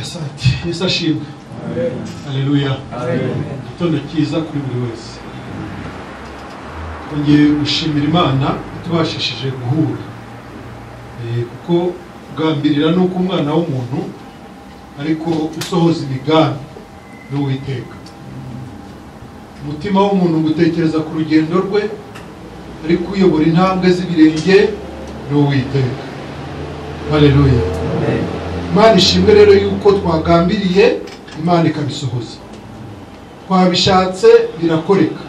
asante. Yesu ashimwe. Haleluya. Gitondo cyiza kuri buri wese. Ngiye gushimira Imana tubashishije guhura. Kuko gambirira nuko umwana w'umuntu ariko usohoza imigambi n'Uwiteka. Umutima w'umuntu gutekereza ku rugendo rwe ariko uyobora intambwe z'ibirenge n'Uwiteka. Haleluya. Imana ishimwe rero yuko twagambiriye Imana ikabisohoza. Twabishatse birakoreka.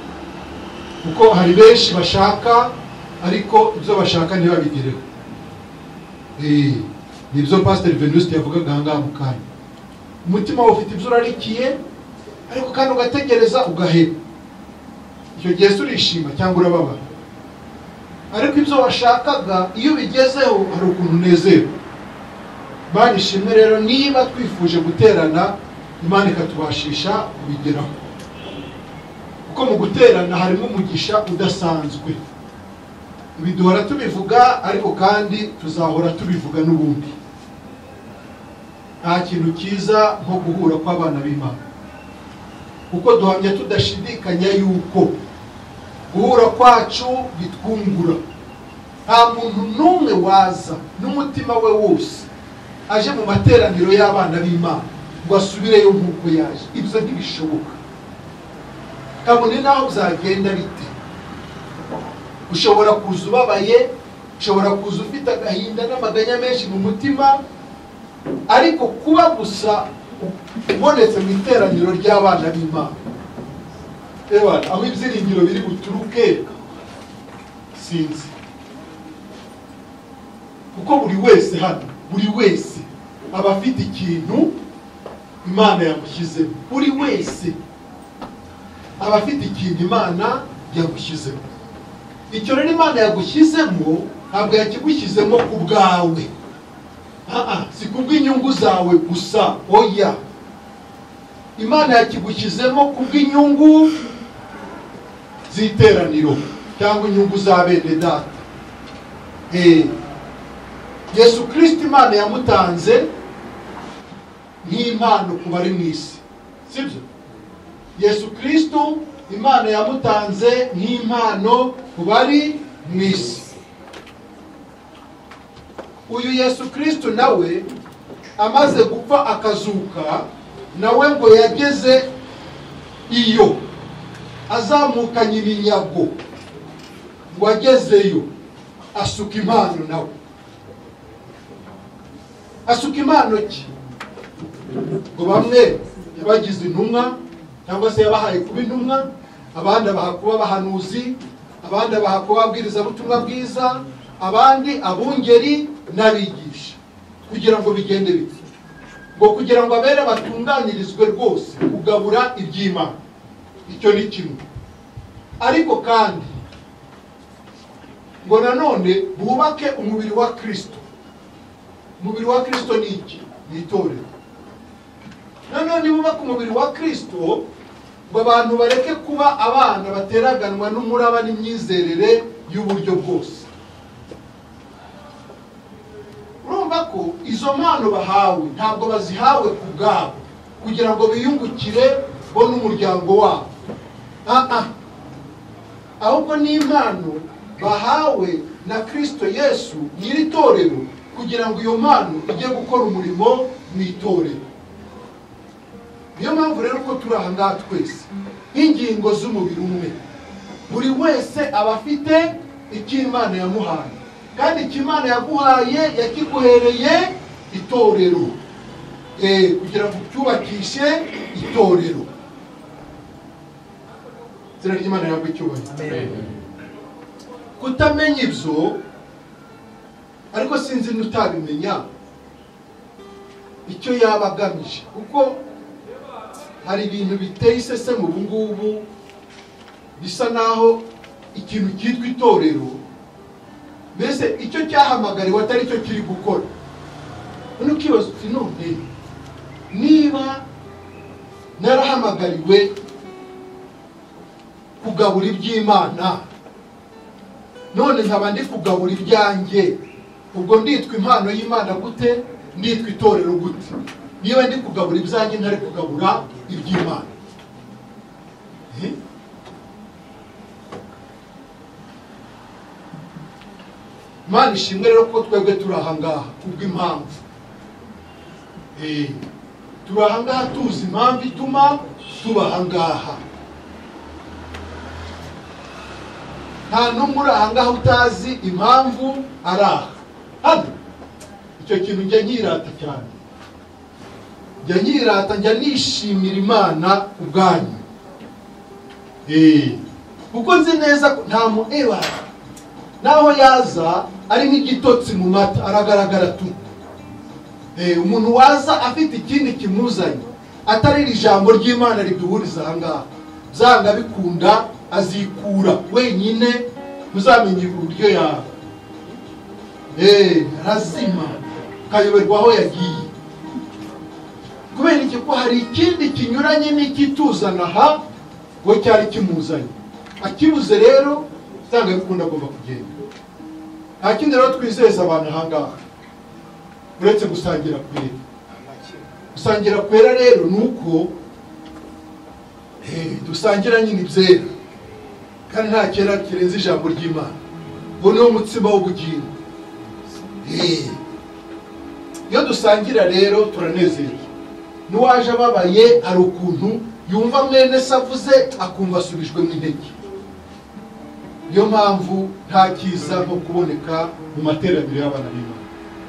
Kuko hari benshi bashaka ariko ibyo bashaka ntibabigereho. Nibyo Pastor Venuste yavugaga ngaha mu kanya. Umutima wawe ufite ibyo urarikiye ariko kandi ugategereza ugaheba. Icyo gihe urishima cyangwa urababara. Ariko ibyo washakaga iyo bigezeho hari ukuntu unezerwa. Imana ishimwe rero niba twifuje guterana Imana ikatubashisha kubigeraho. Kuko mu guterana harimo umugisha udasanzwe. Ibi duhora tubivuga ariko kandi tuzahora tubivuga n'ubundi. Nta kintu cyiza nko guhura kw'abana b'Imana. Kuko duhamya tudashidikanya yuko guhura kwacu bitwungura. Nta muntu n'umwe waza n'umutima we wose aje mu materaniro y'abana b'Imana ngo asubireyo nk'uko yaje. Ibyo ntibishoboka. Kabone naho byagenda bite. Ushobora kuza ubabaye, ushobora kuza ufite agahinda n'amaganya menshi mu mutima, ariko kuba gusa ubonetse mu iteraniro ry'abana b'Imana, aho ibyiringiro biri buturuke sinzi. Kuko buri wese hano, buri wese aba afite ikintu Imana yamushyizemo. Buri wese aba afite ikintu Imana yamushyizemo. Icyo rero Imana yagushyizemo ntabwo yakigushyizemo ku bwawe. Si kubw'inyungu zawe gusa, oya. Imana yakigushyizemo kubw'inyungu z'iteraniro cyangwa inyungu za bene data. Yesu Kristo Imana yamutanze nk'impano ku bari mu isi. Sibyo? Yesu Kristo Imana yamutanze nk'impano ku bari mu isi. Uyu Yesu Kristo nawe amaze gupfa akazuka, nawe ngo yageze iyo azamukanye ibinyago, ngo agezeyo asuka impano nawe. Asuka impano ki? Ngo bamwe yabagize intumwa cyangwa se yabahaye kuba intumwa, abandi abaha kuba abahanuzi, abandi abaha kuba ababwiriza ubutumwa bwiza, abandi abungeri n'abigisha, kugira ngo bigende bite. Ngo kugira ngo abere batunganirizwe rwose kugabura iby'Imana. Icyo ni kimwe. Ariko kandi ngo nanone bubake umubiri wa Kristo. Umubiri wa Kristo ni iki? Ni itorero. Nanone bubake umubiri wa Kristo ngo abantu bareke kuba abana bateraganwa n'umuraba n'imyizerere y'uburyo bwose. Urumva ko izo mpano bahawe ntabwo bazihawe ku bwabo kugira ngo biyungukire bo n'umuryango wabo. Ahubwo ni impano bahawe na Kristo Yesu nyiri itorero kugira ngo iyo mpano ijye gukora umurimo mu itorero. Niyo mpamvu rero ko turi aha ngaha twese nk'ingingo z'umubiri umwe, buri wese aba afite icyo Imana yamuhaye, kandi icyo Imana yaguhaye yakiguhereye itorero, kugira ngo ucyubakishe itorero. Izina ry'Imana yabwe icyubahiro. Kutamenya ibyo, ariko sinzi n'utabimenya icyo yaba agamije, kuko hari ibintu biteye isese mu bungubu bisa naho ikintu cyitwa itorero mbese icyo cyahamagariwe atari cyo kiri gukora. None ukibaza uti none niba narahamagariwe kugabura iby'Imana, none nkaba ndi kugabura ibyanjye, ubwo nditwa impano y'Imana gute? Nditwa itorero gute? niba ndi kugabura ibyanjye ntari kugabura iby'Imana. Imana ishimwe rero ko twebwe turi aha ngaha kubw'impamvu. Turi aha ngaha tuzi impamvu ituma tuba aha ngaha. Nta n'umwe uri aha ngaha utazi impamvu ari aha. Hano icyo kintu njya nyirata cyane, njya nyirata, njya nishimira Imana ubwanyu. Kuko nzi neza ko nta muewa naho yaza ari nk'igitotsi mu mata aragaragara tu. Umuntu waza afite ikindi kimuzanye atari iri jambo ry'Imana riduhuriza aha ngaha, byanga bikunda azikura wenyine, muzamenye uburyo yawe. Arazima kayoberwa aho yagiye. Kubera iki? Ko hari ikindi kinyuranye n'ikituzana aha ngo cyari kimuzanye. Akibuze rero byanga bikunda agomba kugenda. Nta kindi rero twizeza abantu aha ngaha uretse gusangira kwera. Gusangira kwera rero ni uko dusangira nyine ibyera, kandi nta kera kirenze ijambo ry'Imana. Ngo niwo mutsima w'ubugingo. Iyo dusangira rero turanezerwa. N'uwaje ababaye hari ukuntu yumva mwene se avuze akumva asubijwe mu intege. Niyo mpamvu nta kiza nko kuboneka mu materaniro y'abana b'Imana.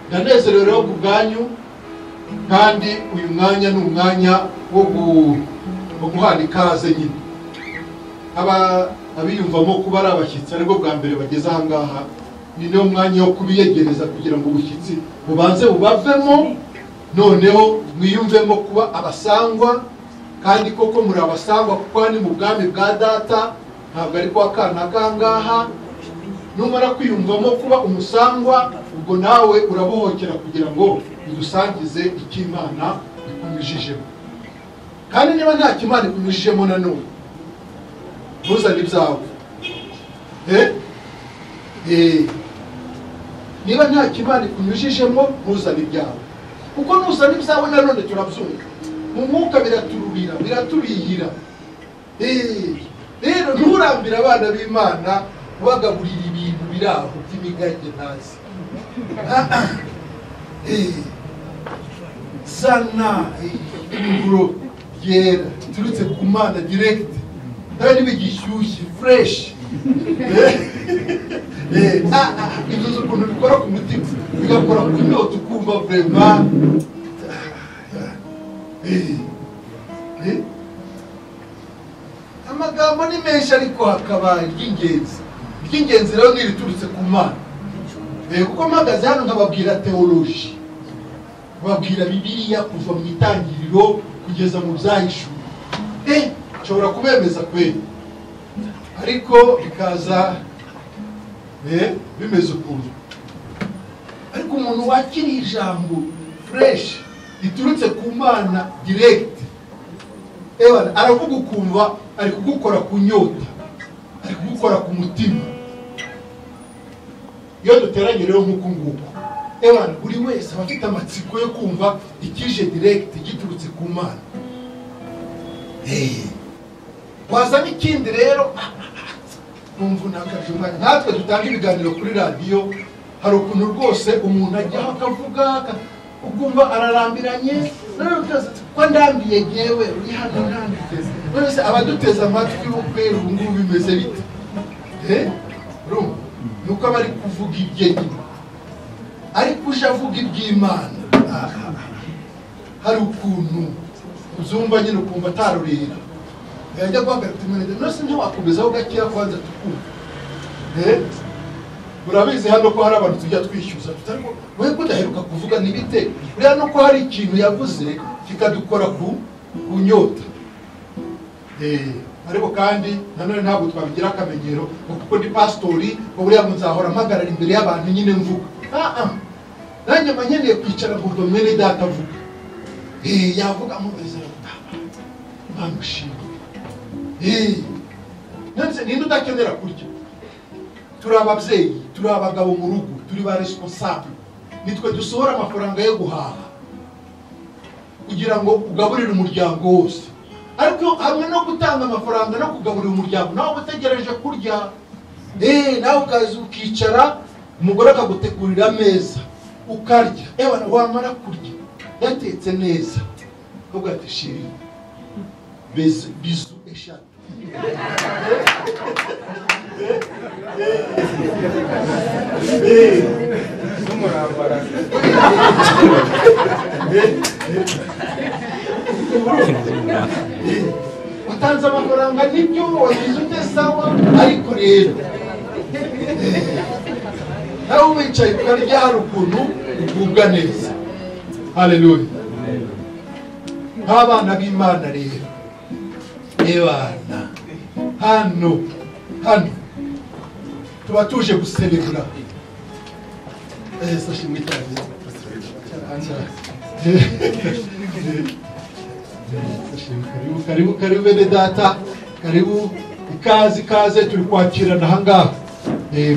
Ndanezerewe rero ku bwanyu, kandi uyu mwanya ni umwanya wo guhana ikaze nyine. Abiyumvamo kuba ari abashyitsi aribwo bwa mbere bageze aha ngaha, ni niyo mwanya wo kubiyegereza kugira ngo ubushyitsi bubanze bubavemo, noneho mwiyumvemo kuba abasangwa. Kandi koko muri abasangwa kuko ni mu bwami bwa Data, ntabwo ari kwa kana kangaha. Numara kwiyumvamo kuba umusangwa, ubwo nawe urabohokera kugira ngo udusangize icyo Imana ikunyujijemo. Kandi niba nta kimana ikunyujijemo nanone, ntuzane ibyawe. Niba nta kimana ikunyujijemo, ntuzane ibyawe. Kuko ntuzane ibyawe nanone turabyumva mu mwuka, biratururira, biratubihira. Rero nturambire abana b'Imana ubagaburira ibintu biri aho by'imigage ntazi. Sana iburo yera turutse ku Mana direct, kandi bigishyushye fresh. Ibyo ukuntu bikora ku mutima, bigakora ku nyota ukumva vraiment. Amagambo ni menshi ariko hakaba iry'ingenzi rero n'iriturutse ku Mana. Kuko mpagaze hano nkababwira teoloji, babwira Bibiliya kuva mu itangiriro kugeza mu Byahishuwe. Nshobora kubemeza kweli, ariko bikaza bimeze ukuntu. Ariko umuntu wakiriye ijambo fresh riturutse ku Mana direct, aravuga ukumva ari kugukora ku nyota, ari kugukora ku mutima. Iyo duteranye rero nk'uko nguko, buri wese aba afite amatsiko yo kumva ikije direct giturutse ku Mana. Wazana ikindi rero numva unakaje umwanya. Natwe dutanga ibiganiro kuri radiyo, hari ukuntu rwose umuntu ajyaho akavuga ukumva ararambiranye, ko ndambiye yewe uri hano ntanditeze. Wese abaduteza amatwi ubwe ubu ngubu bimeze bite? Nuko aba ari kuvuga ibye nyine, ariko uje avuga iby'Imana hari ukuntu uzumva nyine ukumva atarurira. Yajya guhagarika Imana nose ntiwakomezaho gakeya kwanza tukumva. Urabizi hano ko hari abantu tujya twishyuza tutariko we kudaheruka kuvuga nibite, uriya no ko hari ikintu yavuze kikadukora ku nyota. Ariko kandi nanone ntabwo twabigira akamenyero kuko ndi pastori, ko buriya muzahora mpagarara imbere y'abantu nyine mvuga. Nanjye manyeneye kwicara ngo mwene Data avuga. Yavuga mubezera Imana ushimwe. Nanse ninde udakenera kurya? Turi ababyeyi, turi abagabo mu rugo, turi ba responsable. Nitwe dusohora amafaranga yo guhaha. kugira ngo ugaburire umuryango wose. Ariko hamwe no gutanga amafaranga no kugaburira umuryango, nawe utegereje kurya, nawe ukaza ukicara, umugore akagutegurira ameza ukarya, wamara kurya yatetse neza, uvuga ati shiri bizu eshatu. Watanze amafaranga nibyo, wagize ute sawa, ariko rero nawe wicaye ukarya hari ukuntu ugubwa neza. Haleluya. Nk'abana b'Imana rero, hano tuba tuje guserebura. Karibu bene data, karibu, ikaze turi kwakirana ahangaha.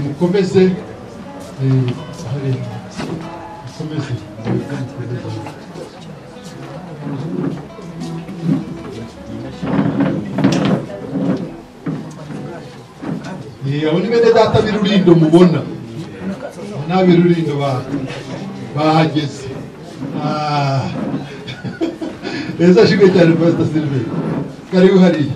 Mukomeze mukomeze. Abo ni bene data b'Irurindo mubona, n'ab'Irurindo bahageze. Neza shimwe cyane Pastor Sylvain. Karibu hariya.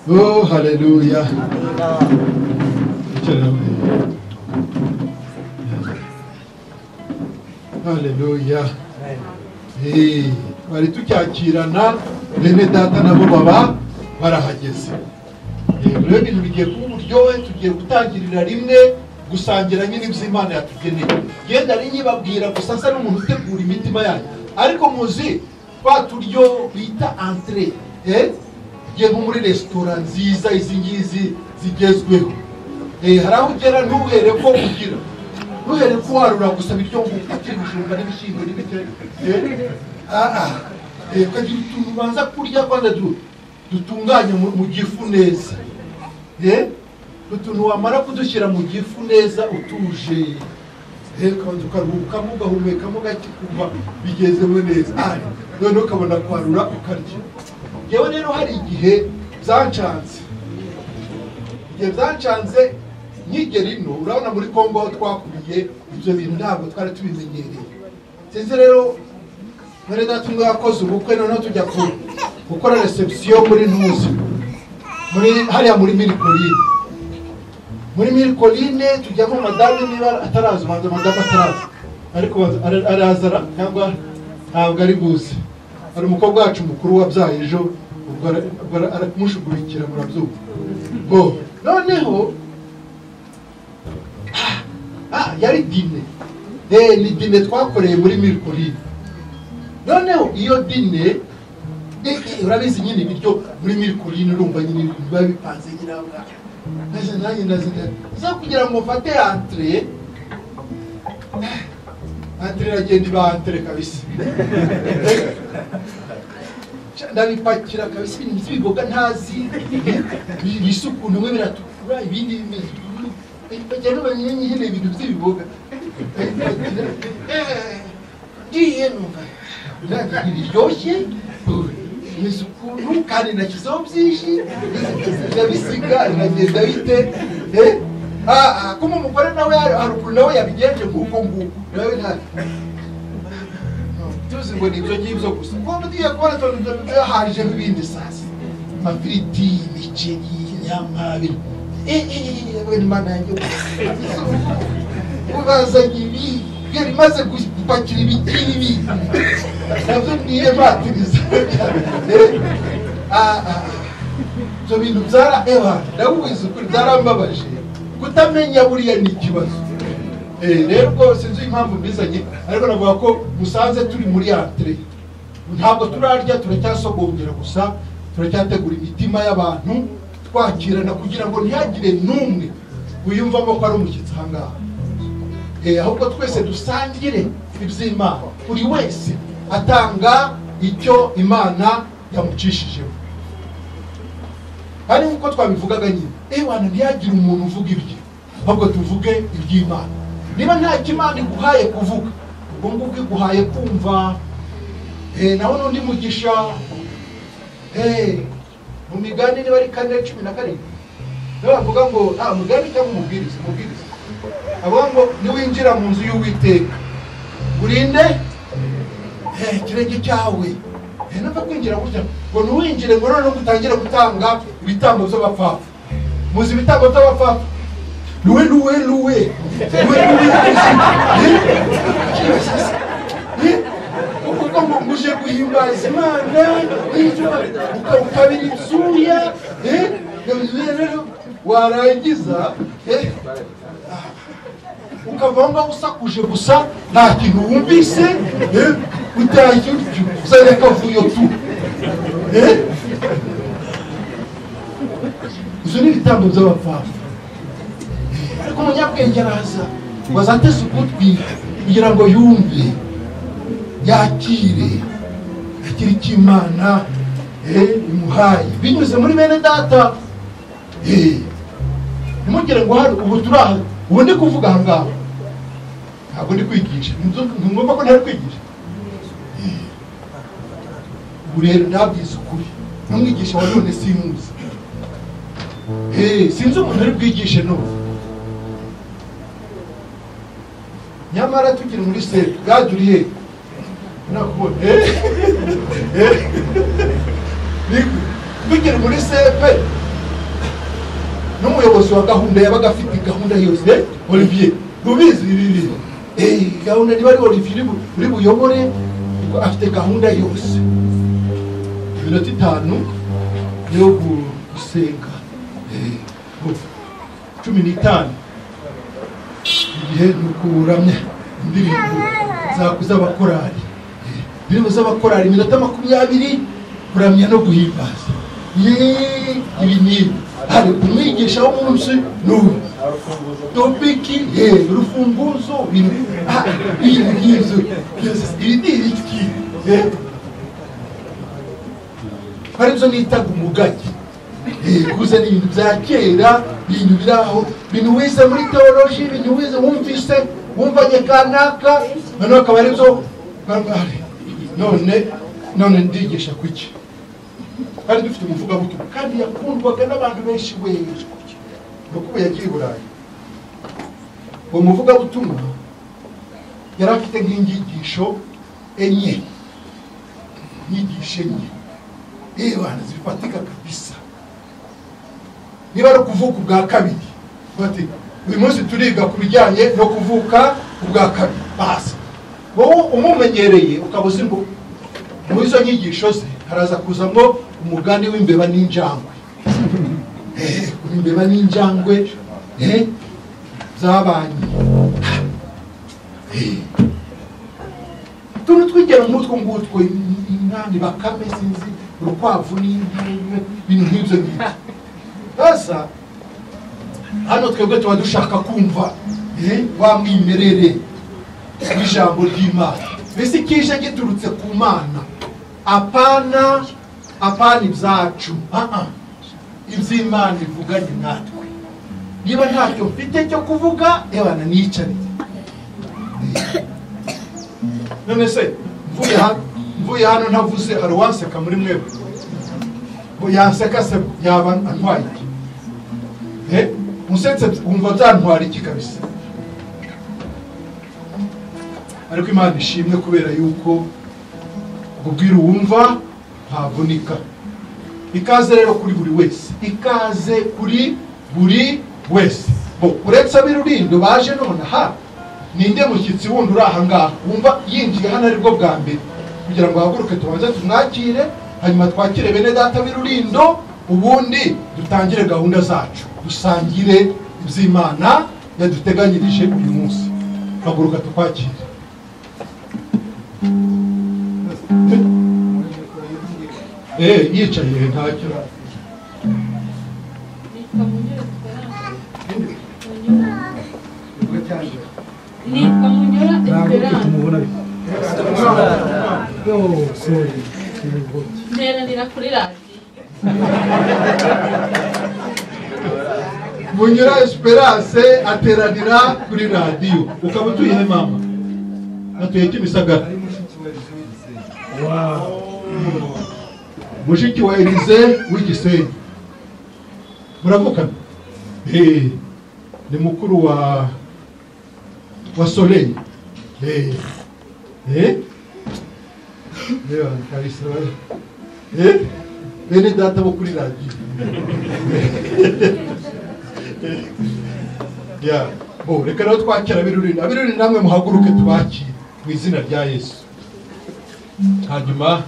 Oh, hallelujah. Hallelujah. Bari tucyakirana, bene data nabo baba barahageze. Rero ibintu bigiye kuba uburyohe, tugiye gutangirira rimwe gusangira nyine iby'Imana yatugeneye. Genda ari nyibabwira gusa nsa n'umuntu utegura imitima yanyu. Ariko muzi twa turyo bita entrée, giye muri restaurant nziza izi ngizi zigezweho. Hari aho ugera ntuhere ko ugira, ntuhere ko warura gusa biryo ngo ufatire ibijumba n'ibishyimbo n'ibite. Ukagira utuntu ubanza kurya kwanza dutunganye mu gifu neza. Utuntu wamara kudushyira mu gifu neza utuje, kandi ukaruhukamo ugahumekamo gake kumva bigezemo neza. None ukabona kwarura ukarya. Yewe rero hari igihe byancanze, nkigera ino, urabona muri Kongo aho twakuriye ibyo bintu ntabwo twari tubimenyereye. Sinzi rero mwere data mwakoze ubukwe, noneho tujya gukora reception muri Ntuzi, hariya muri Miricoline. Muri Miricoline tujyamo madame niba ataraza, madame ataraza, ariko arazara cyangwa ntabwo ari buze. Hari umukobwa wacu mukuru wabyaye ejo, aramushugurikira murabyumva. Noneho yari dine, ni dine twakoreye muri Miricoline. Noneho iyo dine, urabizi nyine ibiryo muri Miricoline urumva nyine biba bipanze nyiraga. Nza kugira ngo mfate entrée iragenda iba entrée kabisa. Ndabipakira kabisa ibintu by'ibiboga ntazi, bisuku bimwe biratukura ibindi bimeze. Bagenda banyine ibintu by'ibiboga. Ngiye numva biryoshye, isuku kandi nakizaho byinshi, ndabisiga iragenda bite. Kuma umugore nawe haruguru nawe yabigenje nguko nawe nta tuzi ngo ni ibyo ngibyo gusa. Kuba tugiye kubona hajeho ibindi sasa, amafiriti, imiceri, inyama, Imana yanjye ubazanye ibi maze gupakira ibiti nabyo niye batiriza. Ibyo bintu ndabubizi ukuri byarambabaje, kutamenya buriya ni ikibazo. Rero rwose nzi impamvu mbizanye, ariko navuga ko musanze turi muri entrée, ntabwo turarya, turacyasogongera gusa, turacyategura imitima y'abantu twakirana kugira ngo ntihagire n'umwe wiyumvamo ko ari umushyitsi ahangaha. Ahubwo twese dusangire iby'Imana, buri wese atanga icyo Imana yamucishijeho. ari uko twabivugaga nyine wana ntiyagire umuntu uvuga ibyo ahubwo tuvuge iby'Imana. Niba nta kimana iguhaye kuvuga ubwo ngubwo iguhaye kumva naho n'undi mugisha mu Migani niba ari 4:17 bavuga ngo Mugani cyangwa umubwiriza avuga ngo niwinjira mu nzu y'Uwiteka urinde ikirenge cyawe nava kwinjira gutya ngo nuwinjire ngo none gutangire gutanga ibitambo by'abapfapfa. Muzi ibitambo by'abapfapfa luwe uko muje guhimbaza Imana ukabira insuya warangiza ukavanga usakuje gusa nta kintu wumvise utashye uzane kavuyo tu izo ni ibitambo by'abapfapfa. Ariko umunyabwenge araza ngo azateze ugutwi kugira ngo yumve yakire icyo Imana imuhaye binyuze muri bene data. Ntimugire ngo hano ubu turaha ubu ndi kuvuga aha ngaha ntabwo ndi kwigisha ntumwumva ko ntari kwigisha. Ubu rero ndabwiza ukuri n'umwigisha wa none simuzi sinzi umuntu ari bwigishe none. Nyamara tukiri muri se bwajuriye nakubona tukiri muri sepe n'umuyobozi wa gahunda yabaga afite gahunda yose Olivier rubizi ibi gahunda niba ari Olivier uri buyobore afite gahunda yose 5 yo gusenga 15 igihe nukuramya indirimbo z'abakorari indirimbo z'abakorari 20 kuramya no guhimbaza ibi hari umwigisha w'umunsi n'ubu topiki urufunguzo ibiki hari byo nitaga umugagi kuzana ibintu bya kera ibintu biraho ibintu wize muri teoloji ibintu wize wumvise wumvanye kanaka noneho akaba ari byo none ndigisha kuki kandi dufite umuvugabutumwa kandi yakundwaga n'abantu benshi nuko yagiye i Burayi. Uwo muvugabutumwa yari afite nk'inyigisho enye bana zifatika kabisa. Niba ari kuvuka ubwa kabiri bati uyu munsi turiga ku bijyanye no kuvuka ubwa kabiri basi wowe umumenyereye ukabuza ngo mu izo nyigisho ze haraza kuzamo umugani w'imbeba n'injangwe. Imbeba n'injangwe zabanye tuntu twigera umutwe ngutwo inani bakame sinzi urukwavu n'intebe ibintu nk'ibyo ngibyo. Sasa hano twebwe tuba dushaka kumva wa mwimerere w'ijambo ry'Imana mbese kije giturutse ku Mana apana ibyacu iby'Imana ivuganye natwe. Niba ntacyo mfite cyo kuvuga ebana nicare none se mvuye hano ntavuze hari uwanseka muri mwebwe ngo yanseka se yaba antwaye musetse wumva byantwara iki kabisa. Ariko Imana ishimwe kubera yuko ubwira uwumva ntavunika. Ikaze rero kuri buri wese, ikaze kuri buri wese. Uretse ab'Irulindo baje none ninde mushyitsi wundi uri aha ngaha wumva yinjiye hano ari bwo bwa mbere kugira ngo haguruke tubanze tumwakire hanyuma twakire bene data b'Irulindo ubundi dutangire gahunda zacu dusangire iby'Imana yaduteganyirije uyu munsi. Haguruka tukwakire. Yicaye ntacyo nitwa Munyura Esperance. Nteranira kuri radiyo Munyura Esperance ateranira kuri radio. Ukaba utuye mama? Atuye Kimisagara. Wow. Mushiki wa Elize w'Igisenyi. Muravukana? Ni mukuru wa Soleil. Leo kabisa. Bene data bo kuri radio. Ya, bo reka rero twakira abiruri namwe muhaguruke tubakire mu izina rya Yesu. Hanyuma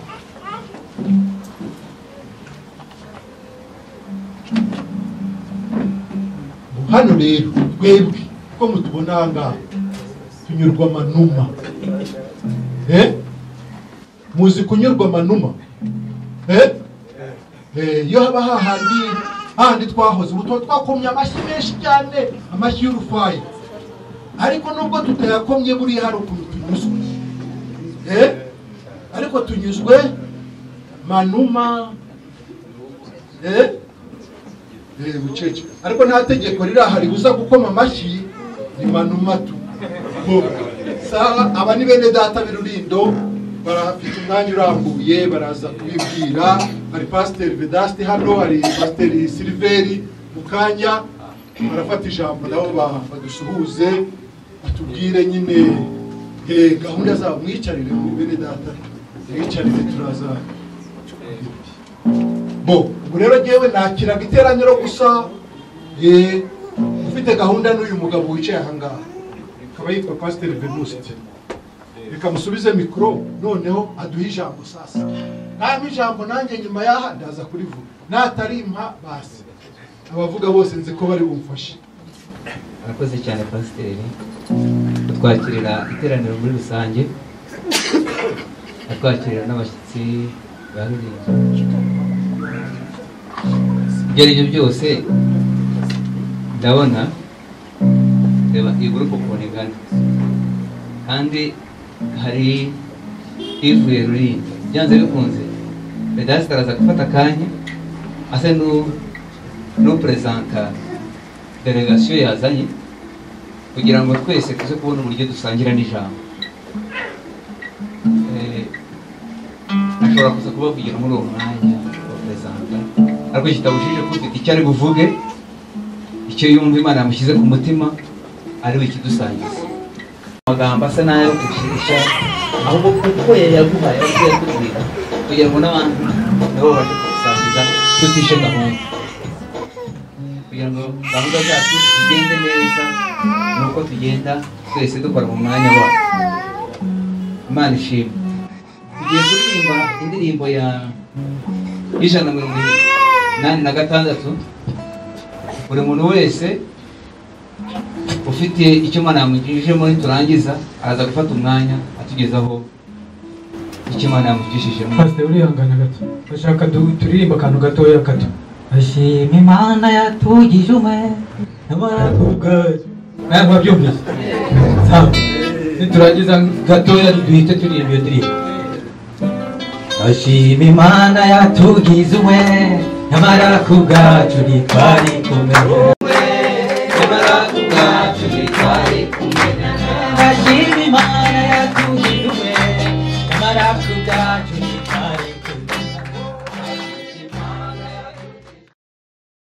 hano rero twebwe ko mutubona ngaha tunyurwa manuma. Muzi kunyurwa manuma? Yo haba hahandi twahoze ubu twakomye amashyi menshi cyane, amashyi y'urufayi, ariko nubwo tutayakomye buri hari ukuntu tunyuzwe. Ariko tunyuzwe manuma. Bucece ariko nta tegeko rirahari buza gukoma amashyi, ni manuma tu. Sawa, aba ni bene data birurindo barafite umwanya urambuye baraza kubibwira. Hari Pastor Vedaste hano, hari Pastor Silveri mukanya barafata ijambo nabo badusuhuze atubwire nyine gahunda zabo. Mwicarire mu bene data, mwicarire turaza. Bo rero ngewe nakiraga iteraniro gusa ufite gahunda n'uyu mugabo wicaye aha ngaha akaba yitwa Pastor Venuste. Reka musubize mikro noneho aduhe ijambo sasa. Nta ijambo nanjye nyuma yaha ndaza kurivuga, natarimpa basi abavuga bose nzi ko bari bumfashe. Arakoze cyane Pastor twakirira iteraniro muri rusange, twakirira n'abashyitsi baruriye. Ibyo byose ndabona reba igrupo konegana kandi hari ivuye Rulindo. Byanze bikunze Vedaste araza gufata akanya ase no presenta delegation yazanye kugira ngo twese tuze kubona uburyo dusangira n'ijambo. Ashobora kuza kubavugira muri uwo mwanya wa presenta, ariko kitabushije ko ufite icyo ari buvuge, icyo yumva Imana yamushyize ku mutima ari we kidusangiza. Amagambo asa nayo gushirisha ahubwo kuko yaguhaye agiye kutubwira kugira ngo n'abantu nabo baje kusangiza tutishe gahunda, kugira ngo gahunda zacu zigende neza nuko tugenda twese dukora mu mwanya wacu. Imana ishimwe. Tugiye kuririmba indirimbo ya 186. Buri muntu wese ufite icyo Imana yamugishije muri turangiza araza gufata umwanya atugezaho icyo Imana yamugishije. Pastor urihangana gato, bashaka turirimba akantu gatoya gato. Ashima Imana yatugije umwe n'abaravuga. Ntabwo byumvise. Sawa. Niturangiza gatoya duhite turirimba iyo ndirimbo. Ashima Imana yatugize umwe n'abaravuga turi twari kumwe. Ashima Imana yatugize umwe n'abaravuga turi